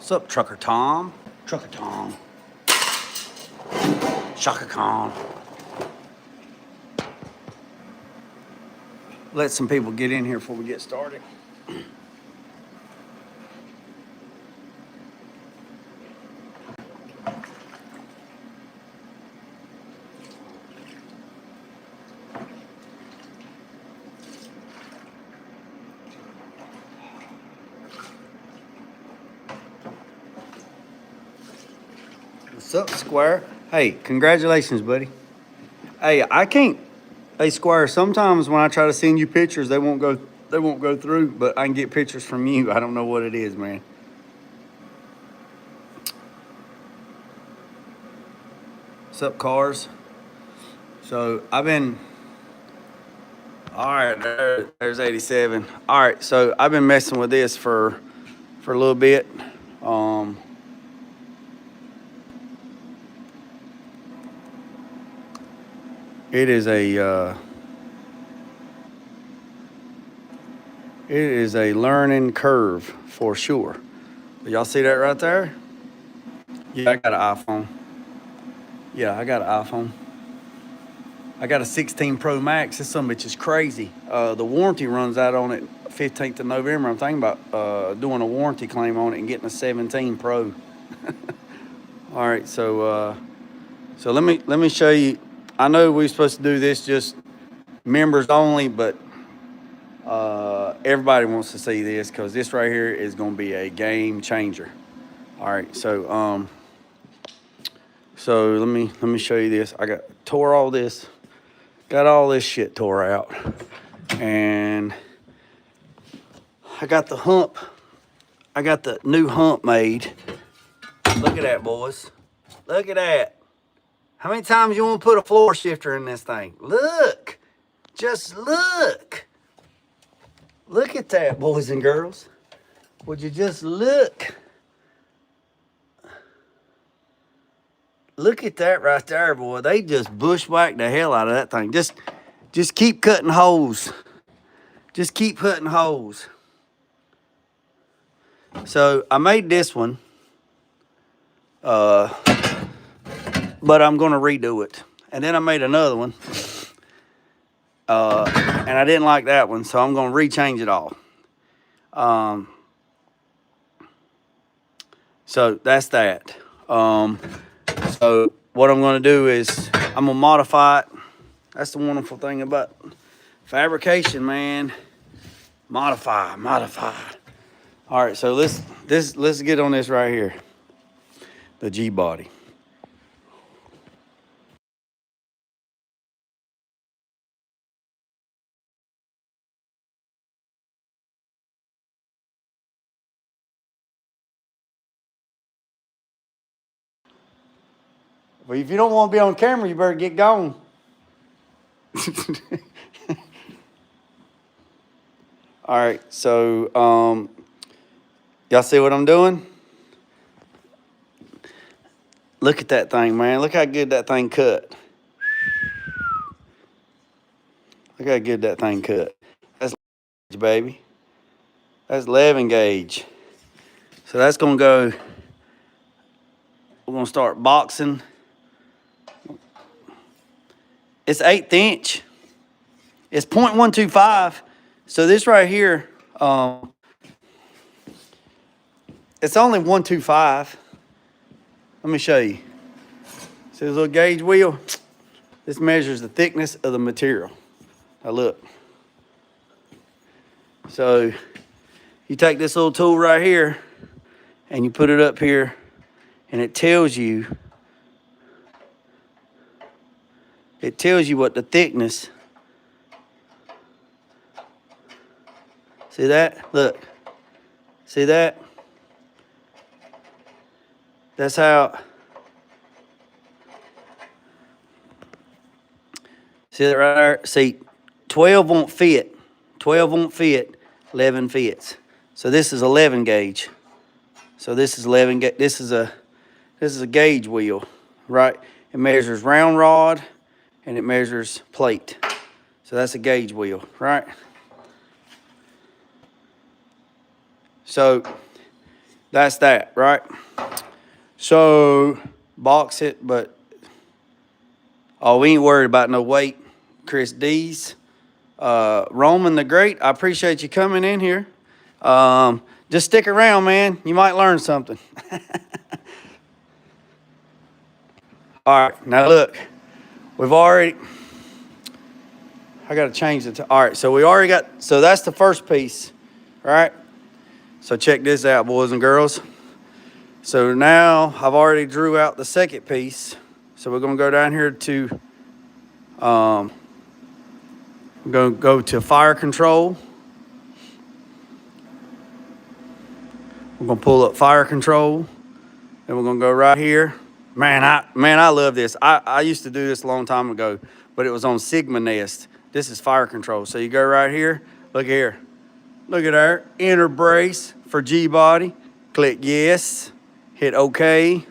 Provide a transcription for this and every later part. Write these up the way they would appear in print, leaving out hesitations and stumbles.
What's up, Trucker Tom? Trucker Tom. Shaka Khan. Let some people get in here before we get started. What's up, Square? Hey, congratulations, buddy. Hey, I can't. Hey, Squire. Sometimes when I try to send you pictures, they won't go. They won't go through. But I can get pictures from you. I don't know what it is, man. What's up, cars? So I've been. All right, there's 87. All right, so I've been messing with this for a little bit. It is a learning curve for sure. Y'all see that right there? Yeah, I got an iPhone. Yeah, I got an iPhone. I got a 16 Pro Max. This son bitch is crazy. The warranty runs out on it 15th of November. I'm thinking about doing a warranty claim on it and getting a 17 Pro. All right, so let me show you. I know we're supposed to do this just members only, but everybody wants to see this because this right here is going to be a game changer. All right, so let me show you this. I tore all this, got all this shit tore out, and I got the hump. I got the new hump made. Look at that, boys. Look at that. How many times you want to put a floor shifter in this thing? Look. Just look. Look at that, boys and girls. Would you just look? Look at that right there, boy. They just bushwhacked the hell out of that thing. Just keep cutting holes. Just keep putting holes. So I made this one. But I'm going to redo it. And then I made another one. And I didn't like that one, so I'm going to rechange it all. So that's that. So what I'm going to do is I'm going to modify it. That's the wonderful thing about fabrication, man. Modify. All right, so let's get on this right here. The G body. Well, if you don't want to be on camera, you better get gone. All right, so y'all see what I'm doing? Look at that thing, man. Look how good that thing cut. Look how good that thing cut. That's baby. That's 11 gauge. So that's gonna go. We're gonna start boxing. It's 1/8 inch. It's 0.125. So this right here, it's only 125. Let me show you. See this little gauge wheel? This measures the thickness of the material. Now look. So you take this little tool right here and you put it up here and it tells you what the thickness. See that? Look. See that? That's how. See that right there? See, 12 won't fit. 12 won't fit. 11 fits. So this is 11 gauge. So this is 11 gauge. This is a gauge wheel, right? It measures round rod and it measures plate. So that's a gauge wheel, right? So That's that, right? So box it, but oh, we ain't worried about no weight. Chris D's. Roman the Great, I appreciate you coming in here. Just stick around, man. You might learn something. All right, now look, we've already, I got to change it. All right, so we already got, so that's the first piece, right? So check this out, boys and girls. So now I've already drew out the second piece. So we're going to go down here to, I'm going to go to fire control. We're going to pull up fire control. And we're going to go right here. Man, I love this. I used to do this a long time ago, but it was on Sigma Nest. This is fire control. So you go right here. Look here. Look at there. Inner brace for G-body. Click yes. Hit OK.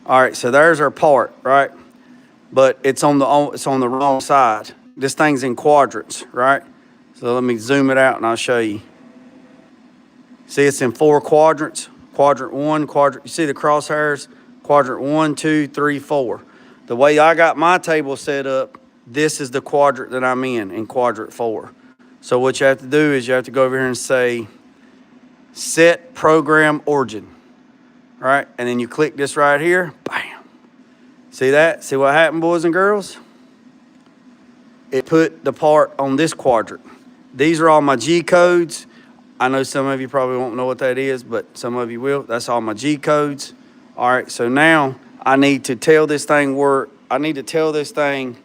All right, so there's our part, right? But it's on the wrong side. This thing's in quadrants, right? So let me zoom it out and I'll show you. See, it's in 4 quadrants. Quadrant 1, quadrant, you see the crosshairs? Quadrant 1, 2, 3, 4. The way I got my table set up, this is the quadrant that I'm in quadrant 4. So what you have to do is you have to go over here and say, set program origin, right? And then you click this right here, bam. See that? See what happened, boys and girls? It put the part on this quadrant. These are all my G codes. I know some of you probably won't know what that is, but some of you will. That's all my G codes. All right, so now I need to tell this thing where, I need to tell this thing,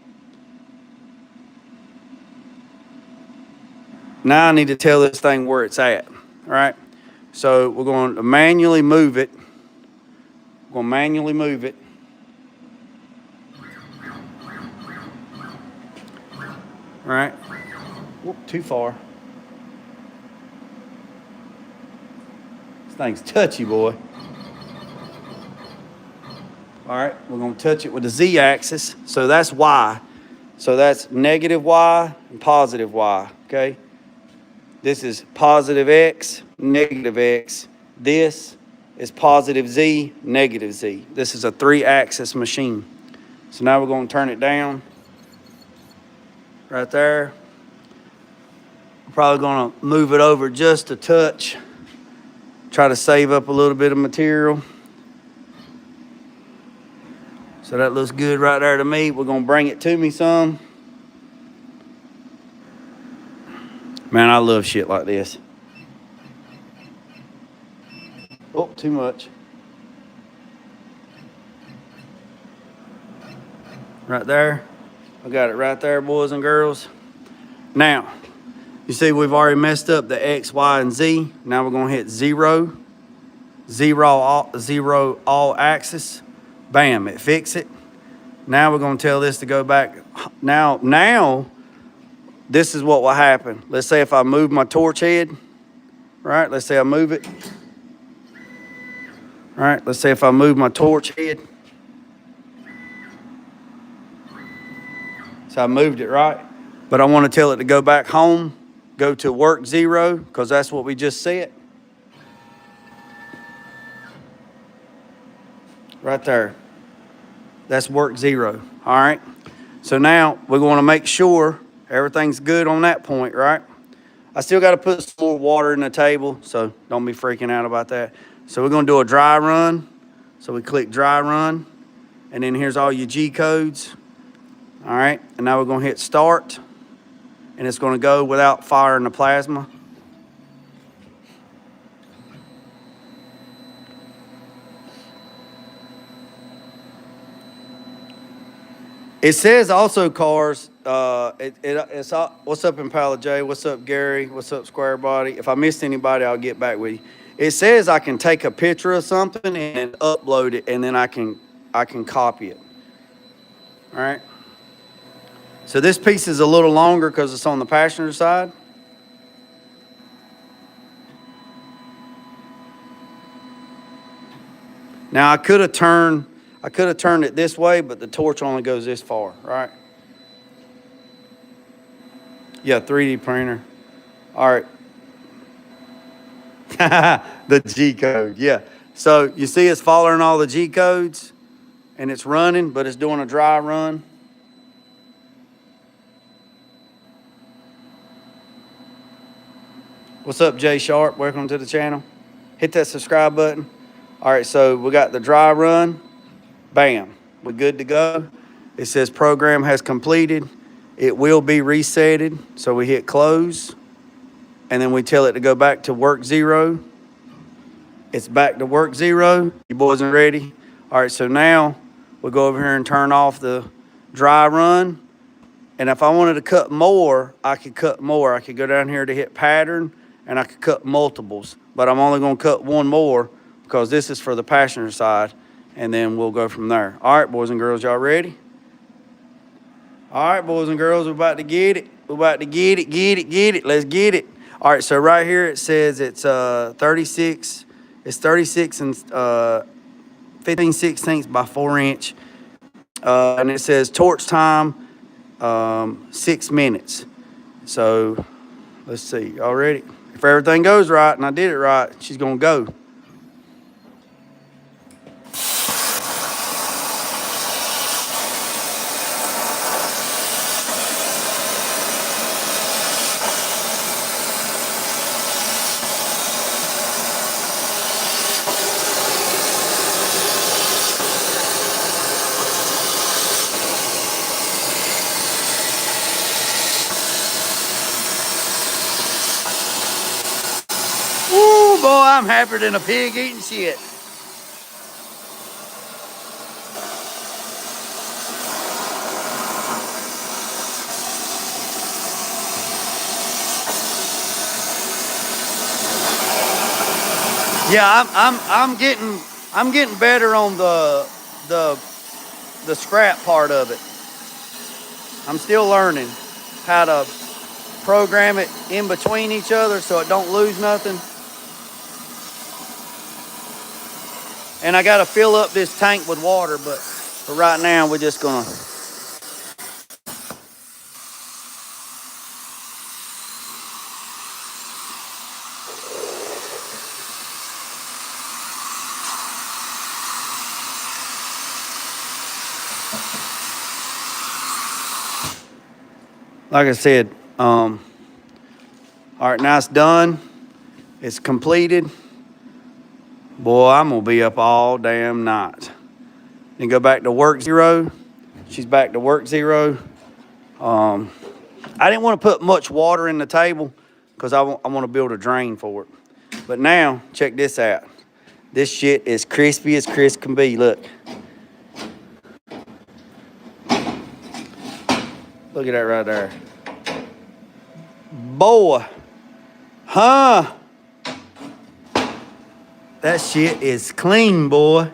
now I need to tell this thing where it's at, all right? So we're going to manually move it. We're going to manually move it. All right. Whoop, too far. This thing's touchy, boy. All right, we're going to touch it with the Z-axis. So that's Y. So that's negative Y and positive Y, okay? This is positive X, negative X. This is positive Z, negative Z. This is a 3-axis machine. So now we're going to turn it down right there. We're probably going to move it over just a touch. Try to save up a little bit of material. So that looks good right there to me. We're going to bring it to me some. Man, I love shit like this. Oh, too much. Right there. I got it right there, boys and girls. Now, you see we've already messed up the X, Y, and Z. Now we're going to hit 0. 0 all axis. Bam, it fixed it. Now we're going to tell this to go back. Now, this is what will happen. Let's say if I move my torch head, right? Let's say I move it. All right, let's say if I move my torch head. So I moved it, right? But I want to tell it to go back home, go to work 0, because that's what we just said. Right there. That's work 0. All right. So now we're going to make sure everything's good on that point, right? I still got to put some more water in the table, so don't be freaking out about that. So we're going to do a dry run. So we click dry run, and then here's all your G codes. All right. And now we're going to hit start, and it's going to go without firing the plasma. It says also cars, it's what's up Impala J, what's up Gary, what's up Square Body. If I missed anybody, I'll get back with you. It says I can take a picture of something and upload it, and then I can copy it. All right. So this piece is a little longer because it's on the passenger side. Now I could have turned it this way, but the torch only goes this far, right? Yeah, 3D printer. All right. The G code, yeah. So you see it's following all the G codes and it's running, but it's doing a dry run. What's up, Jay Sharp? Welcome to the channel. Hit that subscribe button. All right, so we got the dry run. Bam, we're good to go. It says program has completed. It will be resetted. So we hit close and then we tell it to go back to work 0. It's back to work 0. You boys are ready? All right, so now we'll go over here and turn off the dry run. And if I wanted to cut more, I could cut more. I could go down here to hit pattern and I could cut multiples, but I'm only gonna cut one more because this is for the passenger side, and then we'll go from there. All right, boys and girls, y'all ready? All right, boys and girls, we're about to get it. We're about to get it. Let's get it. All right, so right here it says it's 36. It's 36 and 15/16 by 4 inch. And it says torch time 6 minutes. So let's see, y'all ready? If everything goes right and I did it right, she's gonna go. Ooh, boy, I'm happier than a pig eating shit. Yeah, I'm getting better on the scrap part of it. I'm still learning how to program it in between each other so it don't lose nothing. And I got to fill up this tank with water, but for right now, we're just gonna. Like I said, all right, now it's done. It's completed. Boy, I'm gonna be up all damn night. Then go back to work 0. She's back to work 0. I didn't want to put much water in the table because I want to build a drain for it. But now, check this out. This shit is crispy as crisp can be. Look. Look at that right there. Boy. Huh? That shit is clean, boy.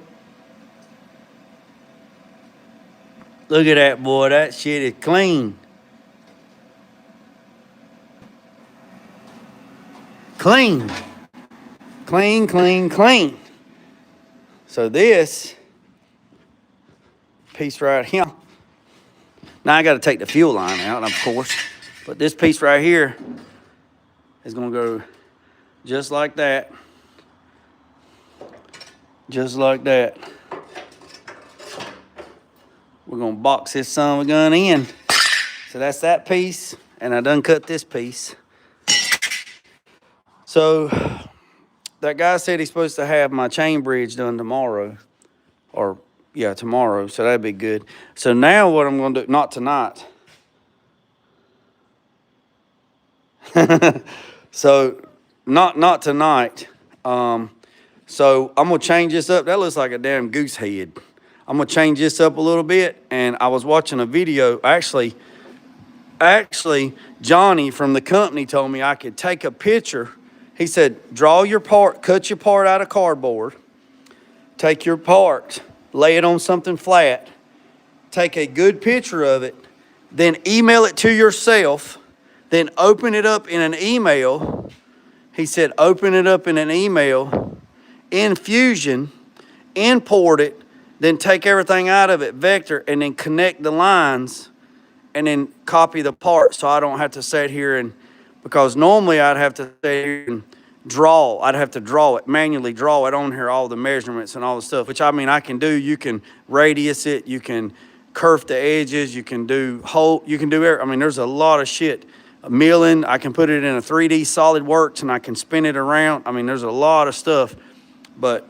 Look at that, boy. That shit is clean. Clean. Clean, clean, clean. So this piece right here. Now I got to take the fuel line out, of course. But this piece right here is going to go just like that. Just like that. We're going to box this son of a gun in. So that's that piece. And I done cut this piece. So that guy said he's supposed to have my chain bridge done tomorrow. Or, yeah, tomorrow. So that'd be good. So now what I'm going to do, not tonight. So not tonight. So I'm gonna change this up. That looks like a damn goose head. I'm gonna change this up a little bit. And I was watching a video. Actually, Johnny from the company told me I could take a picture. He said, draw your part, cut your part out of cardboard, take your part, lay it on something flat, take a good picture of it, then email it to yourself, then open it up in an email. He said, open it up in an email, in Fusion, import it, then take everything out of it, vector, and then connect the lines, and then copy the part so I don't have to sit here and, because normally I'd have to sit here and I'd have to draw it, manually draw it on here, all the measurements and all the stuff, which I mean, I can do. You can radius it, you can kerf the edges, you can do I mean, there's a lot of shit. Milling, I can put it in a 3D SolidWorks and I can spin it around. I mean, there's a lot of stuff, but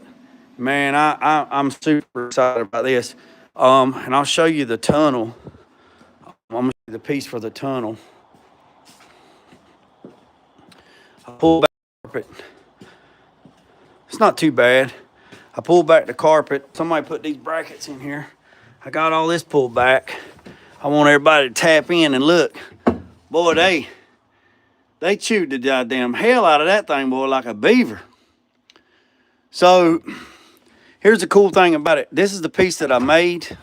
man, I'm super excited about this. And I'll show you the tunnel. I'm gonna show you the piece for the tunnel. I pull back the carpet. It's not too bad. I pulled back the carpet. Somebody put these brackets in here. I got all this pulled back. I want everybody to tap in and look. Boy, they chewed the goddamn hell out of that thing, boy, like a beaver. So here's the cool thing about it. This is the piece that I made.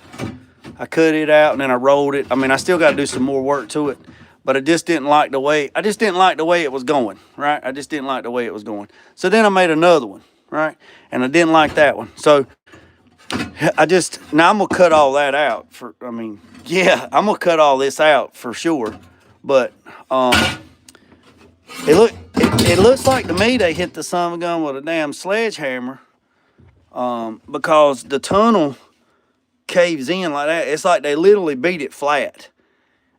I cut it out and then I rolled it. I mean, I still got to do some more work to it, but I just didn't like the way it was going, right? I just didn't like the way it was going. So then I made another one, right? And I didn't like that one. So now I'm gonna cut all that out I'm gonna cut all this out for sure. But it looks like to me they hit the son of a gun with a damn sledgehammer, because the tunnel caves in like that. It's like they literally beat it flat.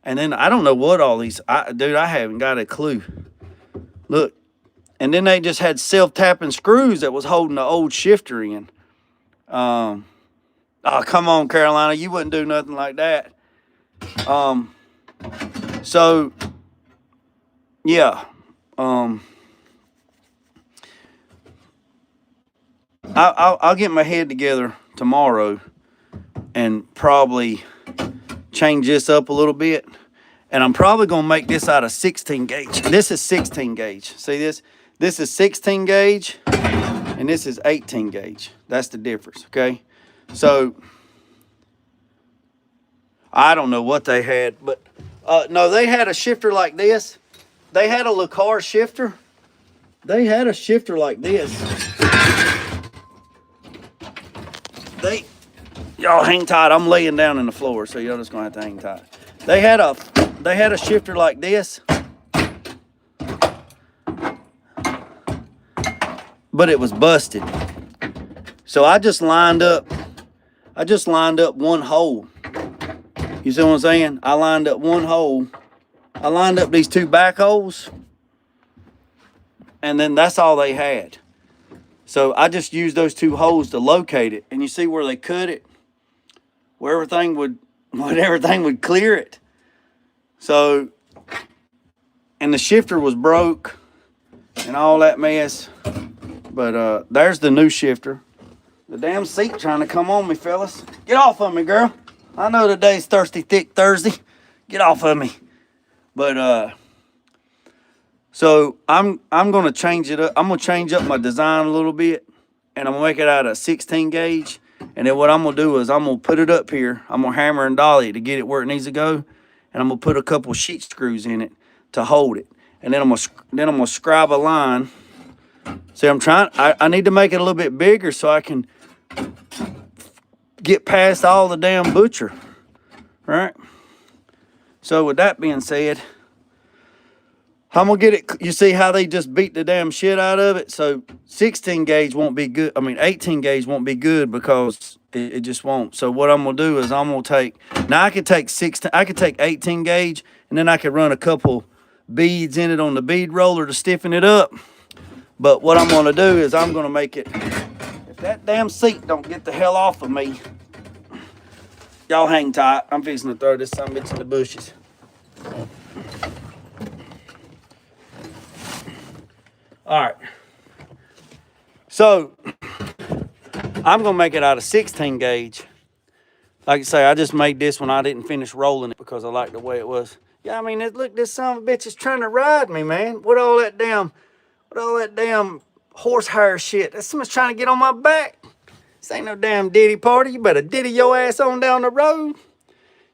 And then I don't know what all these, dude, I haven't got a clue. Look, and then they just had self-tapping screws that was holding the old shifter in. Oh, come on, Carolina, you wouldn't do nothing like that. So, yeah. I'll get my head together tomorrow and probably change this up a little bit. And I'm probably going to make this out of 16 gauge. This is 16 gauge. See this? This is 16 gauge and this is 18 gauge. That's the difference, okay? So, I don't know what they had, but no, they had a shifter like this. They had a Linkage shifter. They had a shifter like this. Y'all hang tight. I'm laying down in the floor, so y'all just gonna have to hang tight. They had a shifter like this, but it was busted. So I just lined up one hole. You see what I'm saying? I lined up one hole. I lined up these two back holes, and then that's all they had. So I just used those two holes to locate it. And you see where they cut it? Where everything would clear it. So, and the shifter was broke and all that mess. But there's the new shifter. The damn seat trying to come on me, fellas. Get off of me, girl. I know today's Thirsty Thick Thursday. Get off of me. But so I'm gonna change it up. I'm gonna change up my design a little bit, and I'm gonna make it out of 16 gauge. And then what I'm gonna do is I'm gonna put it up here. I'm gonna hammer and dolly it to get it where it needs to go, and I'm gonna put a couple sheet screws in it to hold it. And then I'm gonna scribe a line. See, I need to make it a little bit bigger so I can get past all the damn butcher, right? So with that being said, I'm gonna get it. You see how they just beat the damn shit out of it? So 16 gauge won't be good. I mean, 18 gauge won't be good because it just won't. So what I'm gonna do is I'm gonna take, now I could take 18 gauge and then I could run a couple beads in it on the bead roller to stiffen it up. But what I'm gonna do is I'm gonna make it, if that damn seat don't get the hell off of me, y'all hang tight. I'm fixing to throw this son of a bitch in the bushes. All right. So I'm gonna make it out of 16 gauge. Like I say, I just made this one. I didn't finish rolling it because I like the way it was. Yeah, I mean, look, this son of a bitch is trying to ride me, man. What all that damn horsehair shit. That someone's trying to get on my back. This ain't no damn diddy party. You better diddy your ass on down the road.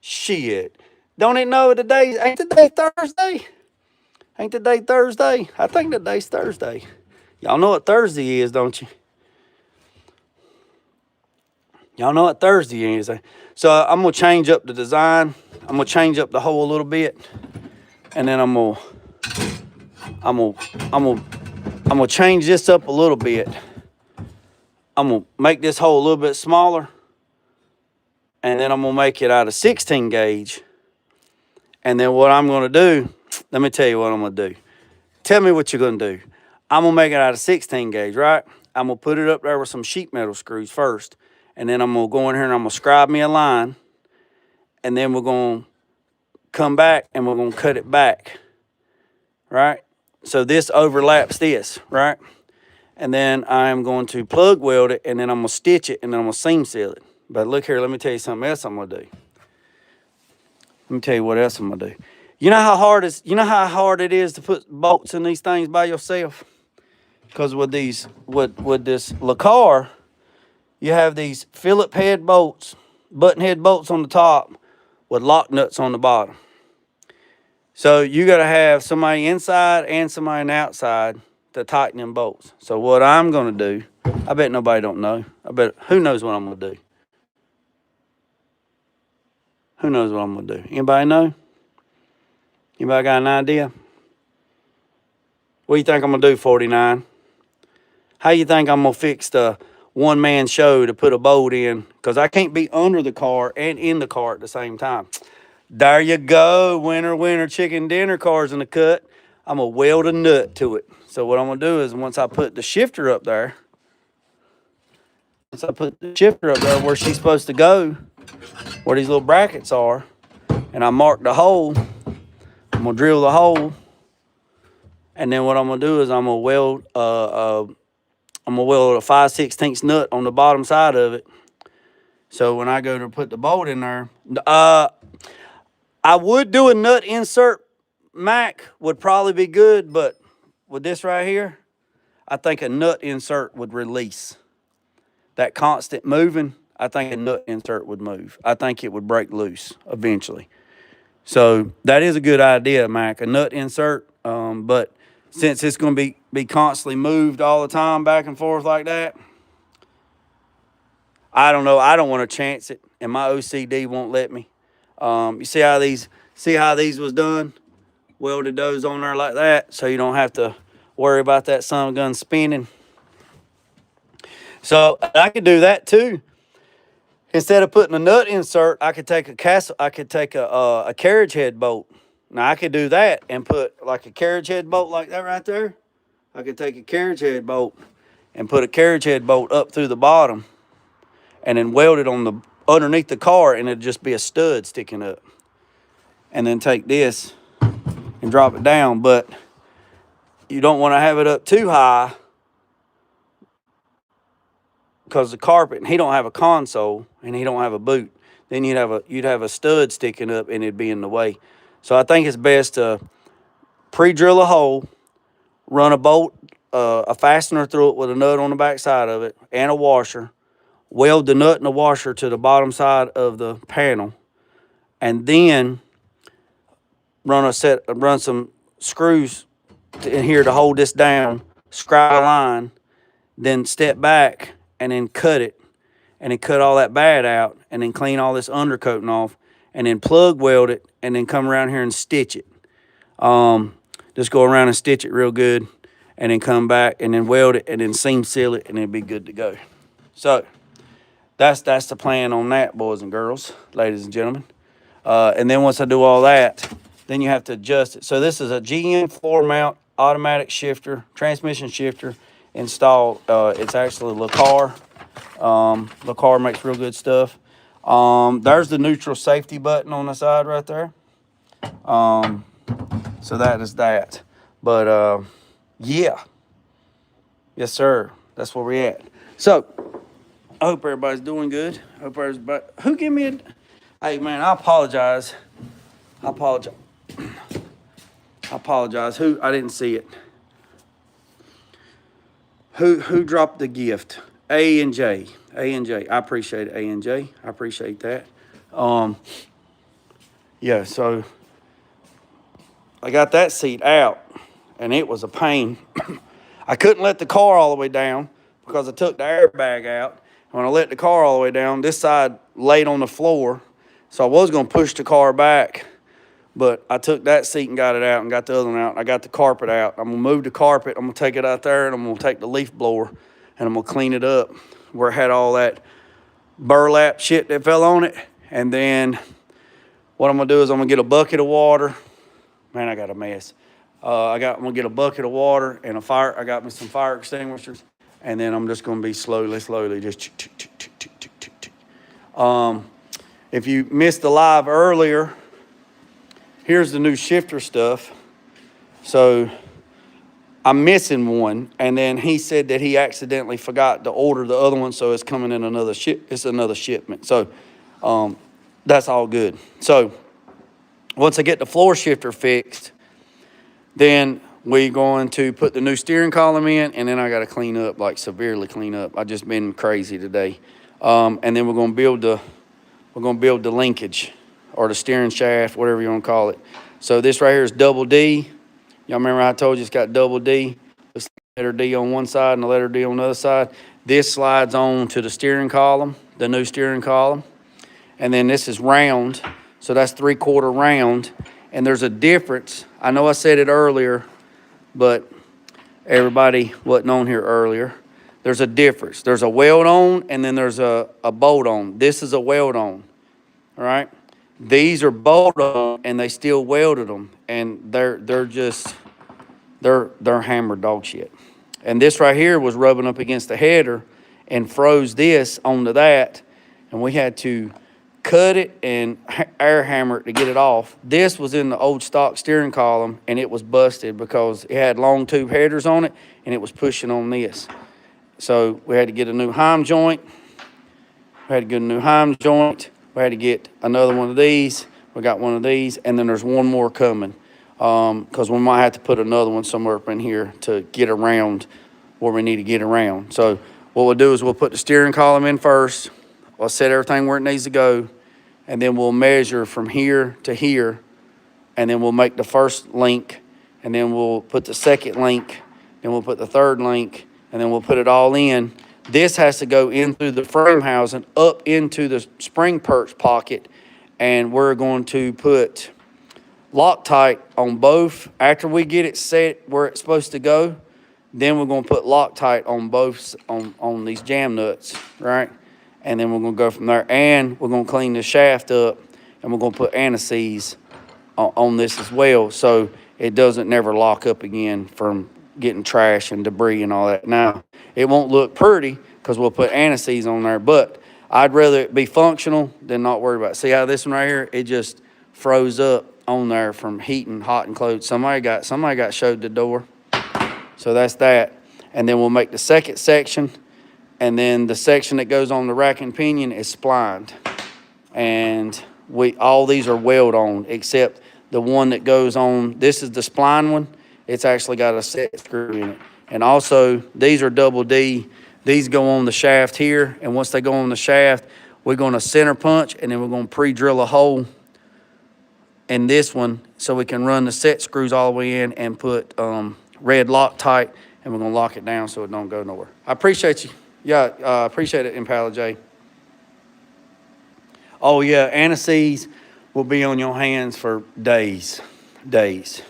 Shit. Don't it know today? Ain't today Thursday? Ain't today Thursday? I think today's Thursday. Y'all know what Thursday is, don't you? Y'all know what Thursday is. So I'm gonna change up the design. I'm gonna change up the hole a little bit, and then I'm gonna I'm gonna change this up a little bit. I'm gonna make this hole a little bit smaller, and then I'm gonna make it out of 16 gauge. And then what I'm gonna do, let me tell you what I'm gonna do. Tell me what you're gonna do. I'm gonna make it out of 16 gauge, right? I'm gonna put it up there with some sheet metal screws first, and then I'm gonna go in here and I'm gonna scribe me a line, and then we're gonna come back and we're gonna cut it back, right? So this overlaps this, right? And then I'm going to plug weld it, and then I'm gonna stitch it, and then I'm gonna seam seal it. But look here, let me tell you something else I'm gonna do. Let me tell you what else I'm gonna do. You know how hard it is to put bolts in these things by yourself? Because with this Lacar, you have these Phillip head bolts, button head bolts on the top with lock nuts on the bottom. So you got to have somebody inside and somebody on the outside to tighten them bolts. So what I'm going to do, I bet nobody don't know. I bet, who knows what I'm going to do? Who knows what I'm going to do? Anybody know? Anybody got an idea? What do you think I'm going to do, 49? How you think I'm going to fix the one-man show to put a bolt in? Because I can't be under the car and in the car at the same time. There you go. Winner, chicken dinner car's in the cut. I'm going to weld a nut to it. So what I'm going to do is once I put the shifter up there, where she's supposed to go, where these little brackets are, and I mark the hole, I'm going to drill the hole. And then what I'm going to do is I'm going to weld a 5/16 nut on the bottom side of it. So when I go to put the bolt in there, I would do a nut insert. Mac would probably be good, but with this right here, I think a nut insert would release. That constant moving, I think a nut insert would move. I think it would break loose eventually. So that is a good idea, Mac, a nut insert. But since it's going to be constantly moved all the time back and forth like that, I don't know. I don't want to chance it, and my OCD won't let me. You see how these was done? Welded those on there like that, so you don't have to worry about that son of a gun spinning. So I could do that too. Instead of putting a nut insert, I could take a carriage head bolt. Now I could do that and put like a carriage head bolt like that right there. I could take a carriage head bolt and put a carriage head bolt up through the bottom, and then weld it on the underneath the car, and it'd just be a stud sticking up. And then take this and drop it down, but you don't want to have it up too high because the carpet, and he don't have a console and he don't have a boot. Then you'd have a stud sticking up and it'd be in the way. So I think it's best to pre-drill a hole, run a bolt, a fastener through it with a nut on the back side of it and a washer, weld the nut and the washer to the bottom side of the panel, and then run some screws in here to hold this down, scribe a line, then step back and then cut it, and then cut all that bad out, and then clean all this undercoating off, and then plug weld it, and then come around here and stitch it. Just go around and stitch it real good, and then come back and then weld it, and then seam seal it, and it'll be good to go. So that's the plan on that, boys and girls, ladies and gentlemen. And then once I do all that, then you have to adjust it. So this is a GM floor mount automatic shifter, transmission shifter installed. It's actually Lacar. Lacar makes real good stuff. There's the neutral safety button on the side right there. So that is that. But yeah. Yes, sir. That's where we're at. So I hope everybody's doing good. Who give me a... Hey, man, I apologize. Who? I didn't see it. Who dropped the gift? A and J. I appreciate it, A and J. I appreciate that. Yeah, so I got that seat out, and it was a pain. I couldn't let the car all the way down because I took the airbag out. When I let the car all the way down, this side laid on the floor, so I was going to push the car back, But I took that seat and got it out and got the other one out. I got the carpet out. I'm going to move the carpet. I'm going to take it out there, and I'm going to take the leaf blower, and I'm going to clean it up where it had all that burlap shit that fell on it. And then what I'm going to do is I'm going to get a bucket of water. Man, I got a mess. I'm going to get a bucket of water and I got me some fire extinguishers. And then I'm just going to be slowly just if you missed the live earlier, here's the new shifter stuff. So I'm missing one, and then he said that he accidentally forgot to order the other one, so it's coming in another it's another shipment. So that's all good. So once I get the floor shifter fixed, then we're going to put the new steering column in, and then I got to clean up, like severely clean up. I've just been crazy today. And then we're going to build the linkage or the steering shaft, whatever you want to call it. So this right here is double D. Y'all remember I told you it's got double D? It's the letter D on one side and the letter D on the other side. This slides on to the steering column, the new steering column. And then this is round, so that's 3/4 round. And there's a difference. I know I said it earlier, but everybody wasn't on here earlier. There's a difference. There's a weld on, and then there's a bolt on. This is a weld on, all right? These are bolt on, and they still welded them, and they're hammered dog shit. And this right here was rubbing up against the header and froze this onto that, and we had to cut it and air hammer it to get it off. This was in the old stock steering column, and it was busted because it had long tube headers on it, and it was pushing on this. So we had to get a new heim joint. We had to get a new heim joint. We had to get another one of these. We got one of these, and then there's one more coming because we might have to put another one somewhere up in here to get around where we need to get around. So what we'll do is we'll put the steering column in first. We'll set everything where it needs to go, and then we'll measure from here to here, and then we'll make the first link, and then we'll put the second link, then we'll put the third link, and then we'll put it all in. This has to go in through the frame housing up into the spring perch pocket, and we're going to put Loctite on both. After we get it set where it's supposed to go, then we're going to put Loctite on both on these jam nuts, right? And then we're going to go from there. And we're going to clean the shaft up, and we're going to put anti-seize on this as well, so it doesn't never lock up again from getting trash and debris and all that. Now, it won't look pretty because we'll put anti-seize on there, but I'd rather it be functional than not worry about it. See how this one right here, it just froze up on there from heating hot and cold. Somebody got showed the door. So that's that. And then we'll make the second section, and then the section that goes on the rack and pinion is splined. And all these are weld on except the one that goes on. This is the spline one. It's actually got a set screw in it. And also, these are double D. These go on the shaft here, and once they go on the shaft, we're going to center punch, and then we're going to pre-drill a hole in this one so we can run the set screws all the way in and put red Loctite, and we're going to lock it down so it don't go nowhere. I appreciate you. Yeah, I appreciate it, Impala J. Oh, yeah, anti-seize will be on your hands for days. Days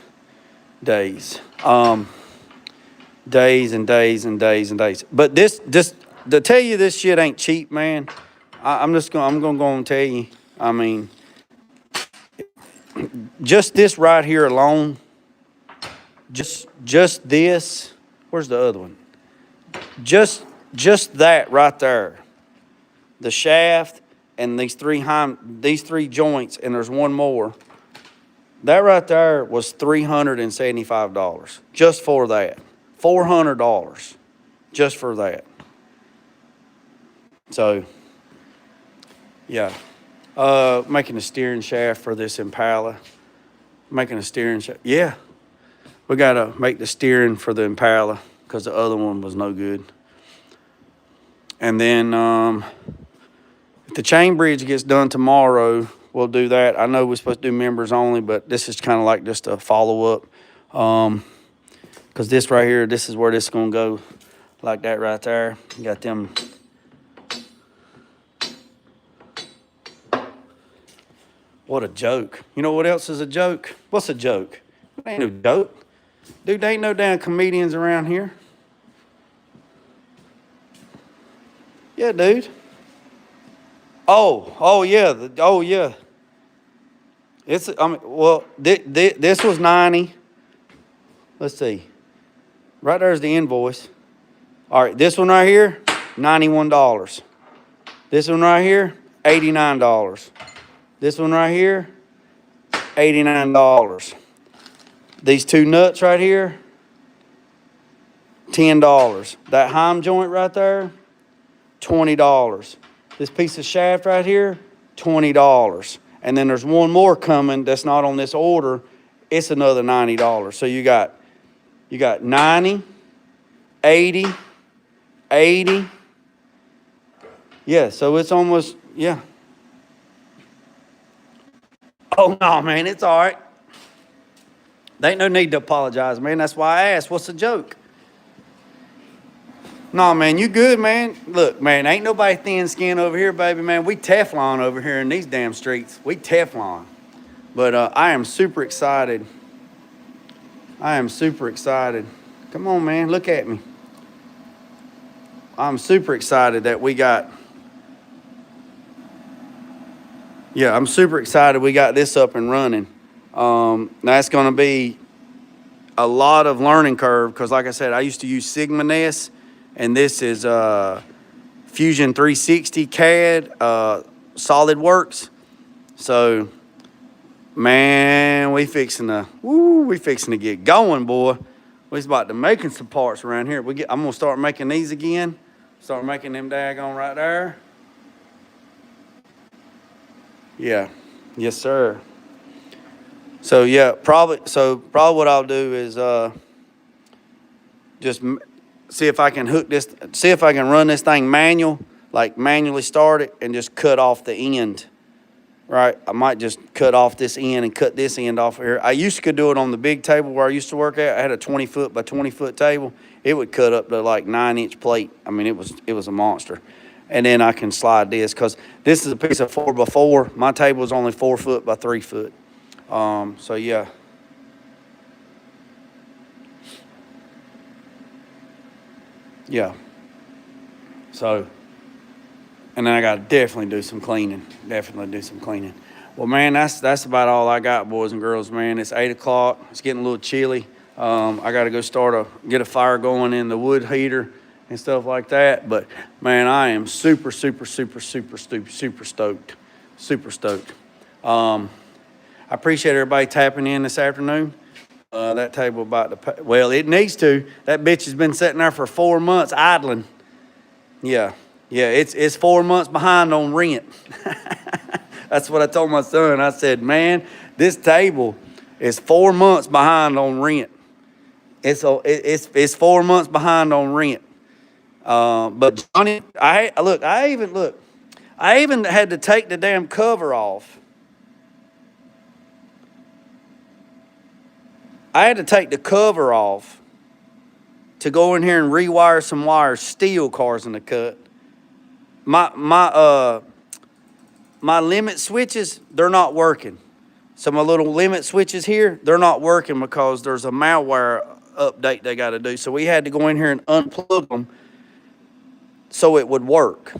and days. But this, just to tell you, this shit ain't cheap, man. I'm gonna go and tell you. I mean, just this right here alone, just this. Where's the other one? Just that right there, the shaft and these three joints, and there's one more. That right there was $375 just for that. $400 just for that. So, yeah. Making a steering shaft for this Impala. Making a steering shaft. Yeah. We got to make the steering for the Impala because the other one was no good. And then if the chain bridge gets done tomorrow, we'll do that. I know we're supposed to do members only, but this is kind of like just a follow-up. Because this right here, this is where this is going to go, like that right there. You got them. What a joke. You know what else is a joke? What's a joke? It ain't no joke. Dude, there ain't no damn comedians around here. Yeah, dude. Oh yeah, oh yeah. Well, this was 90. Let's see. Right there's the invoice. All right, this one right here, $91. This one right here, $89. This one right here, $89. These two nuts right here, $10. That heim joint right there, $20. This piece of shaft right here, $20. And then there's one more coming that's not on this order. It's another $90. So you got 90, 80, 80. Yeah, so it's almost, yeah. Oh, no, man, it's all right. There ain't no need to apologize, man. That's why I asked, what's the joke? No, man, you good, man. Look, man, ain't nobody thin skin over here, baby, man. We Teflon over here in these damn streets. We Teflon. But I am super excited. I am super excited. Come on, man, look at me. I'm super excited that we got... Yeah, I'm super excited we got this up and running. That's going to be a lot of learning curve because, like I said, I used to use Sigma Nest, and this is Fusion 360 CAD, SolidWorks. So, man, we fixing to get going, boy. We's about to making some parts around here. I'm gonna start making these again. Start making them daggone right there. Yeah, yes, sir. So yeah, probably what I'll do is just see if I can run this thing manually start it and just cut off the end. Right, I might just cut off this end and cut this end off here. I used to do it on the big table where I used to work at. I had a 20-foot by 20-foot table. It would cut up to like 9-inch plate. I mean, it was a monster. And then I can slide this because this is a piece of 4x4. My table is only 4 foot by 3 foot. So yeah. Yeah. So, and then I got to definitely do some cleaning. Well, man, that's about all I got, boys and girls, man. It's 8 o'clock. It's getting a little chilly. I got to go get a fire going in the wood heater and stuff like that. But, man, I am super stoked. Super stoked. I appreciate everybody tapping in this afternoon. That table about to pay. Well, it needs to. That bitch has been sitting there for 4 months idling. Yeah, it's 4 months behind on rent. That's what I told my son. I said, man, this table is 4 months behind on rent. It's 4 months behind on rent. But Johnny, I even had to take the damn cover off. I had to take the cover off to go in here and rewire some wires, steel cars in the cut. My limit switches, they're not working. So my little limit switches here, they're not working because there's a malware update they got to do. So we had to go in here and unplug them so it would work.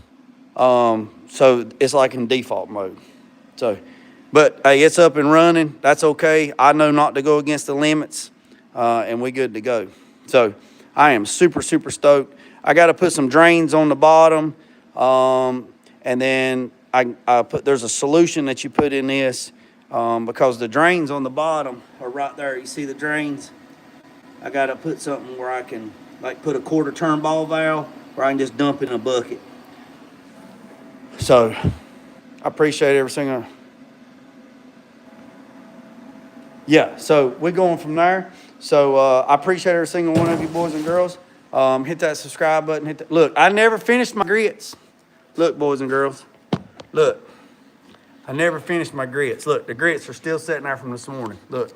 So it's like in default mode. So, but hey, it's up and running. That's okay. I know not to go against the limits, and we good to go. So I am super stoked. I got to put some drains on the bottom, and then there's a solution that you put in this because the drains on the bottom are right there. You see the drains? I got to put something where I can like put a quarter turn ball valve where I can just dump in a bucket. So I appreciate every single. Yeah, so we're going from there. So I appreciate every single one of you boys and girls. Hit that subscribe button. Look, I never finished my grits. Look, boys and girls. Look, I never finished my grits. Look, the grits are still sitting there from this morning. Look.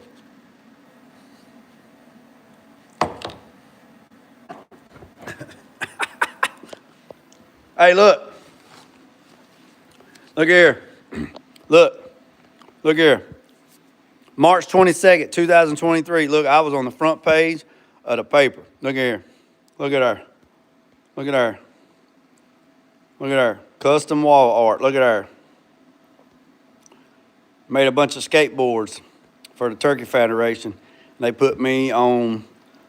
Hey, look. Look here. Look. Look here. March 22nd, 2023. Look, I was on the front page of the paper. Look here. Look at her. Look at her. Look at her. Custom wall art. Look at her. Made a bunch of skateboards for the Turkey Federation. And they put me on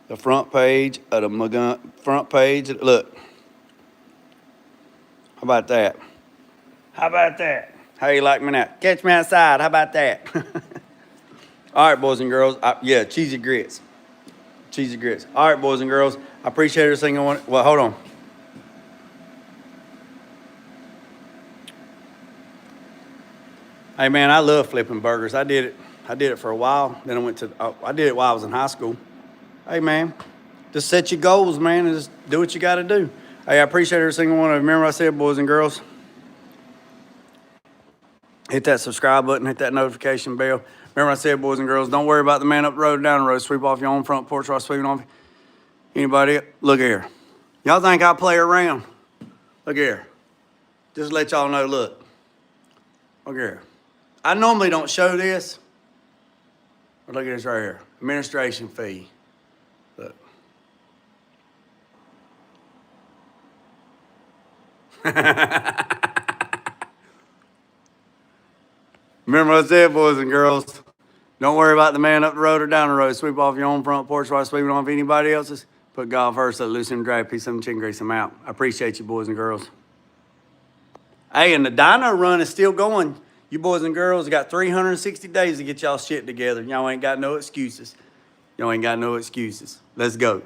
the front page of the front page. Look. How about that? How about that? How you like me now? Catch me outside. How about that? All right, boys and girls. Yeah, cheesy grits. Cheesy grits. All right, boys and girls. I appreciate every single one. Well, hold on. Hey, man, I love flipping burgers. I did it for a while. Then I did it while I was in high school. Hey, man, just set your goals, man, and just do what you got to do. Hey, I appreciate every single one of you. Remember I said, boys and girls, hit that subscribe button, hit that notification bell. Remember I said, boys and girls, don't worry about the man up the road, down the road. Sweep off your own front porch while sweeping off anybody else. Look here. Y'all think I play around? Look here. Just to let y'all know, look. Look here. I normally don't show this, but look at this right here. Administration fee. Look. Remember what I said, boys and girls, don't worry about the man up the road or down the road. Sweep off your own front porch while sweeping off anybody else's. Put God first, so loosen and drag, piece of chicken grease them out. I appreciate you, boys and girls. Hey, and the dyno run is still going. You boys and girls got 360 days to get y'all shit together. Y'all ain't got no excuses. Y'all ain't got no excuses. Let's go.